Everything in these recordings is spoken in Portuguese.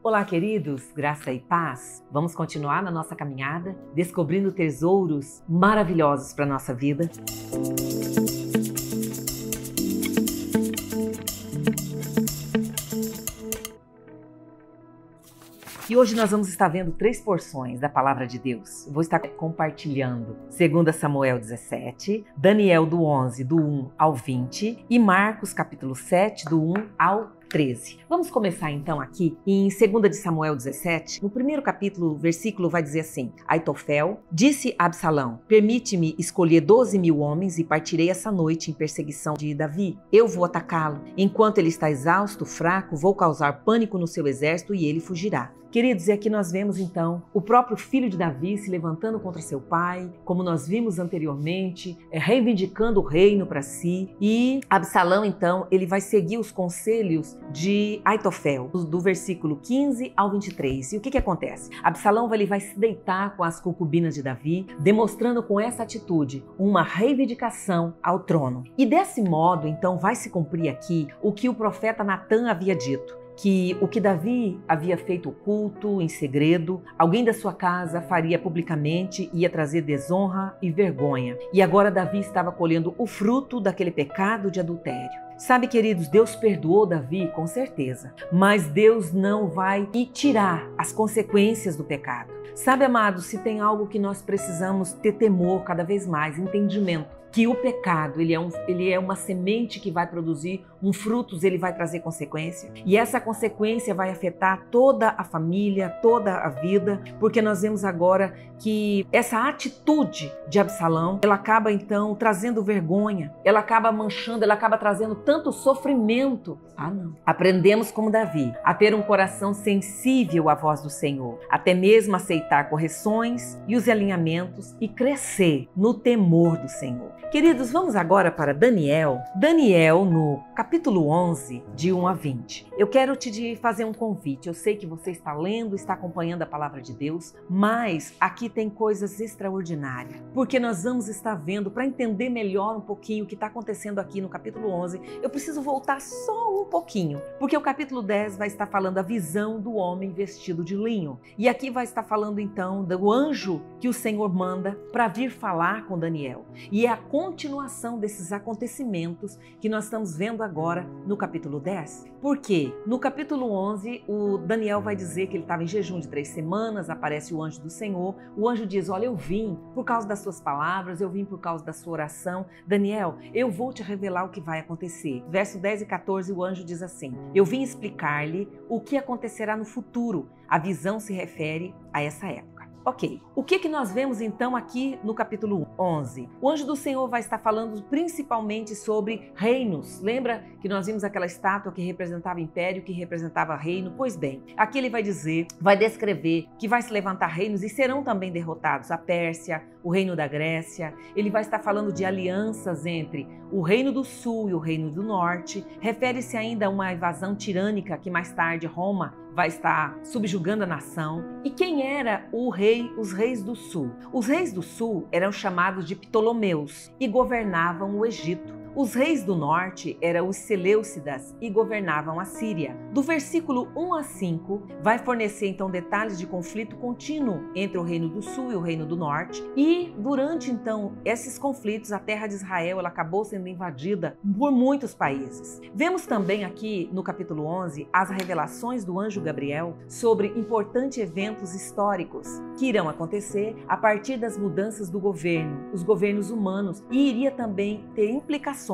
Olá, queridos, graça e paz. Vamos continuar na nossa caminhada, descobrindo tesouros maravilhosos para a nossa vida. E hoje nós vamos estar vendo 3 porções da Palavra de Deus. Vou estar compartilhando 2 Samuel 17, Daniel do 11, do 1 ao 20 e Marcos capítulo 7, do 1 ao 13. Vamos começar então aqui em 2 de Samuel 17. No primeiro capítulo, o versículo vai dizer assim: Aitofel disse a Absalão: permite-me escolher 12.000 homens e partirei essa noite em perseguição de Davi. Eu vou atacá-lo. Enquanto ele está exausto, fraco, vou causar pânico no seu exército e ele fugirá. Queridos, e aqui nós vemos então o próprio filho de Davi se levantando contra seu pai, como nós vimos anteriormente, reivindicando o reino para si. E Absalão então, ele vai seguir os conselhos de Aitofel, do versículo 15 ao 23. E o que acontece? Absalão ele vai se deitar com as concubinas de Davi, demonstrando com essa atitude uma reivindicação ao trono. E desse modo, então, vai se cumprir aqui o que o profeta Natã havia dito, que o que Davi havia feito oculto, em segredo, alguém da sua casa faria publicamente e ia trazer desonra e vergonha. E agora Davi estava colhendo o fruto daquele pecado de adultério. Sabe, queridos, Deus perdoou Davi, com certeza, mas Deus não vai tirar as consequências do pecado. Sabe, amados, se tem algo que nós precisamos ter temor cada vez mais, entendimento, que o pecado ele é uma semente que vai produzir frutos, ele vai trazer consequência. E essa consequência vai afetar toda a família, toda a vida, porque nós vemos agora que essa atitude de Absalão, ela acaba então trazendo vergonha, ela acaba manchando, ela acaba trazendo tanto sofrimento. Aprendemos como Davi a ter um coração sensível à voz do Senhor, até mesmo aceitar correções e os alinhamentos e crescer no temor do Senhor. Queridos, vamos agora para Daniel. Daniel, no capítulo 11, de 1 a 20. Eu quero te fazer um convite. Eu sei que você está lendo, está acompanhando a palavra de Deus, mas aqui tem coisas extraordinárias, porque nós vamos estar vendo, para entender melhor um pouquinho o que está acontecendo aqui no capítulo 11, eu preciso voltar só um pouquinho, porque o capítulo 10 vai estar falando a visão do homem vestido de linho. E aqui vai estar falando então do anjo que o Senhor manda para vir falar com Daniel. E é a continuação desses acontecimentos que nós estamos vendo agora no capítulo 10. Porque no capítulo 11, o Daniel vai dizer que ele estava em jejum de 3 semanas, aparece o anjo do Senhor. O anjo diz: olha, eu vim por causa das suas palavras, eu vim por causa da sua oração. Daniel, eu vou te revelar o que vai acontecer. Verso 10 e 14, o anjo diz assim: eu vim explicar-lhe o que acontecerá no futuro. A visão se refere a essa época. Ok, o que nós vemos então aqui no capítulo 11? O anjo do Senhor vai estar falando principalmente sobre reinos. Lembra que nós vimos aquela estátua que representava império, que representava reino? Pois bem, aqui ele vai dizer, vai descrever que vai se levantar reinos e serão também derrotados. A Pérsia, o reino da Grécia. Ele vai estar falando de alianças entre o reino do sul e o reino do norte. Refere-se ainda a uma invasão tirânica que mais tarde Roma vai estar subjugando a nação. E quem era os reis do sul? Os reis do sul eram chamados de Ptolomeus e governavam o Egito. Os reis do norte eram os Seleucidas e governavam a Síria. Do versículo 1 a 5, vai fornecer então detalhes de conflito contínuo entre o reino do sul e o reino do norte. E durante então esses conflitos, a terra de Israel ela acabou sendo invadida por muitos países. Vemos também aqui no capítulo 11 as revelações do anjo Gabriel sobre importantes eventos históricos que irão acontecer a partir das mudanças do governo, os governos humanos, e iria também ter implicações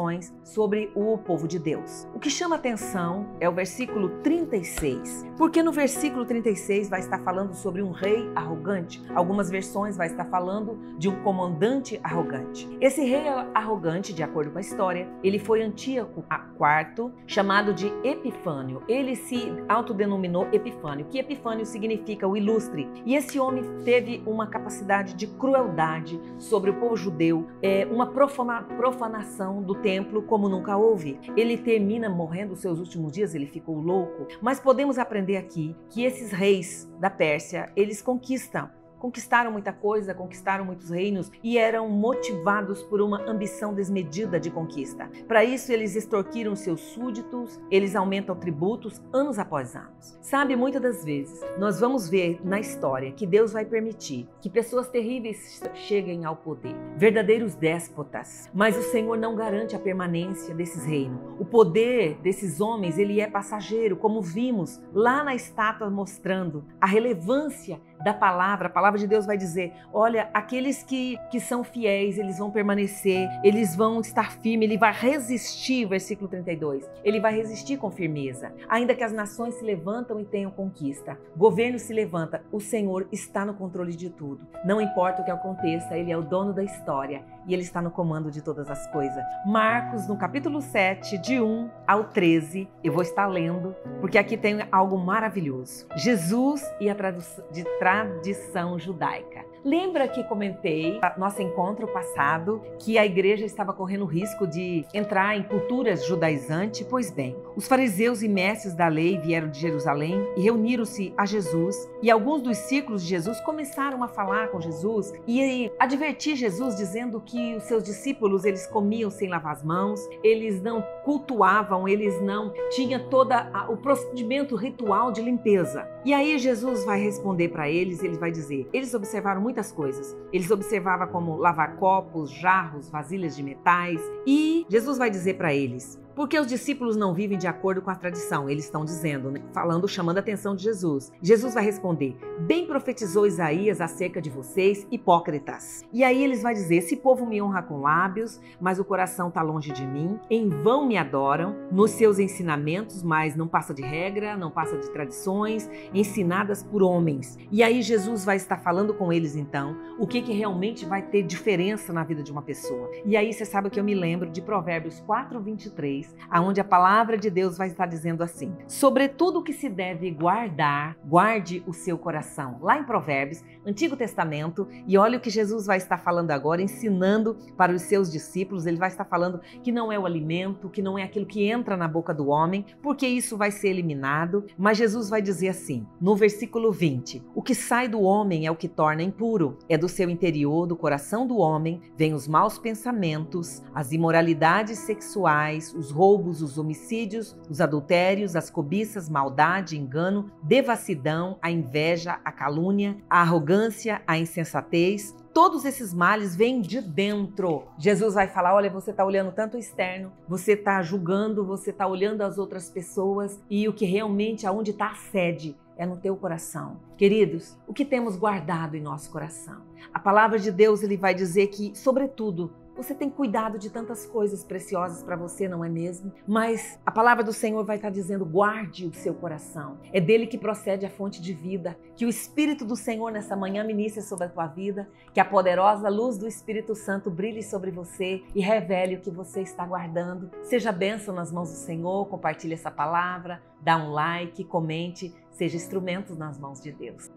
sobre o povo de Deus. O que chama atenção é o versículo 36, porque no versículo 36 vai estar falando sobre um rei arrogante. Algumas versões vai estar falando de um comandante arrogante. Esse rei arrogante, de acordo com a história, ele foi Antíoco IV, chamado de Epifânio. Ele se autodenominou Epifânio, que Epifânio significa o ilustre. E esse homem teve uma capacidade de crueldade sobre o povo judeu, uma profanação do templo como nunca houve. Ele termina morrendo os seus últimos dias, ele ficou louco. Mas podemos aprender aqui que esses reis da Pérsia, eles conquistam conquistaram muita coisa, conquistaram muitos reinos e eram motivados por uma ambição desmedida de conquista. Para isso, eles extorquiram seus súditos, eles aumentam tributos anos após anos. Sabe, muitas das vezes, nós vamos ver na história que Deus vai permitir que pessoas terríveis cheguem ao poder, verdadeiros déspotas, mas o Senhor não garante a permanência desses reinos. O poder desses homens, ele é passageiro, como vimos lá na estátua mostrando a relevância da palavra. A palavra de Deus vai dizer, olha, aqueles que são fiéis, eles vão permanecer, eles vão estar firmes, ele vai resistir, versículo 32, ele vai resistir com firmeza, ainda que as nações se levantam e tenham conquista, governo se levanta, o Senhor está no controle de tudo, não importa o que aconteça, ele é o dono da história e ele está no comando de todas as coisas. Marcos, no capítulo 7, de 1 ao 13, eu vou estar lendo, porque aqui tem algo maravilhoso. Jesus e a tradição judaica. Lembra que comentei no nosso encontro passado que a igreja estava correndo risco de entrar em culturas judaizantes? Pois bem, os fariseus e mestres da lei vieram de Jerusalém e reuniram-se a Jesus, e alguns dos círculos de Jesus começaram a falar com Jesus e advertir Jesus, dizendo que os seus discípulos, eles comiam sem lavar as mãos, eles não cultuavam, eles não tinham todo o procedimento ritual de limpeza. E aí Jesus vai responder para eles, ele vai dizer, eles observaram muitas coisas. Eles observavam como lavar copos, jarros, vasilhas de metais. E Jesus vai dizer para eles, porque os discípulos não vivem de acordo com a tradição, eles estão dizendo, né? Falando, chamando a atenção de Jesus. Jesus vai responder, bem profetizou Isaías acerca de vocês, hipócritas. E aí eles vão dizer, esse povo me honra com lábios, mas o coração está longe de mim. Em vão me adoram nos seus ensinamentos, mas não passa de regra, não passa de tradições, ensinadas por homens. E aí Jesus vai estar falando com eles então, o que realmente vai ter diferença na vida de uma pessoa. E aí você sabe que eu me lembro de Provérbios 4:23, aonde a palavra de Deus vai estar dizendo assim, sobretudo o que se deve guardar, guarde o seu coração. Lá em Provérbios, Antigo Testamento, e olha o que Jesus vai estar falando agora, ensinando para os seus discípulos, ele vai estar falando que não é o alimento, que não é aquilo que entra na boca do homem, porque isso vai ser eliminado, mas Jesus vai dizer assim, no versículo 20, o que sai do homem é o que torna impuro, é do seu interior, do coração do homem, vêm os maus pensamentos, as imoralidades sexuais, os roubos, os homicídios, os adultérios, as cobiças, maldade, engano, devassidão, a inveja, a calúnia, a arrogância, a insensatez. Todos esses males vêm de dentro. Jesus vai falar, olha, você está olhando tanto o externo, você está julgando, você está olhando as outras pessoas e o que realmente, aonde está a sede, é no teu coração. Queridos, o que temos guardado em nosso coração? A palavra de Deus, ele vai dizer que, sobretudo, você tem cuidado de tantas coisas preciosas para você, não é mesmo? Mas a palavra do Senhor vai estar dizendo, guarde o seu coração. É dele que procede a fonte de vida. Que o Espírito do Senhor nessa manhã ministre sobre a tua vida. Que a poderosa luz do Espírito Santo brilhe sobre você e revele o que você está guardando. Seja bênção nas mãos do Senhor, compartilhe essa palavra, dá um like, comente, seja instrumento nas mãos de Deus.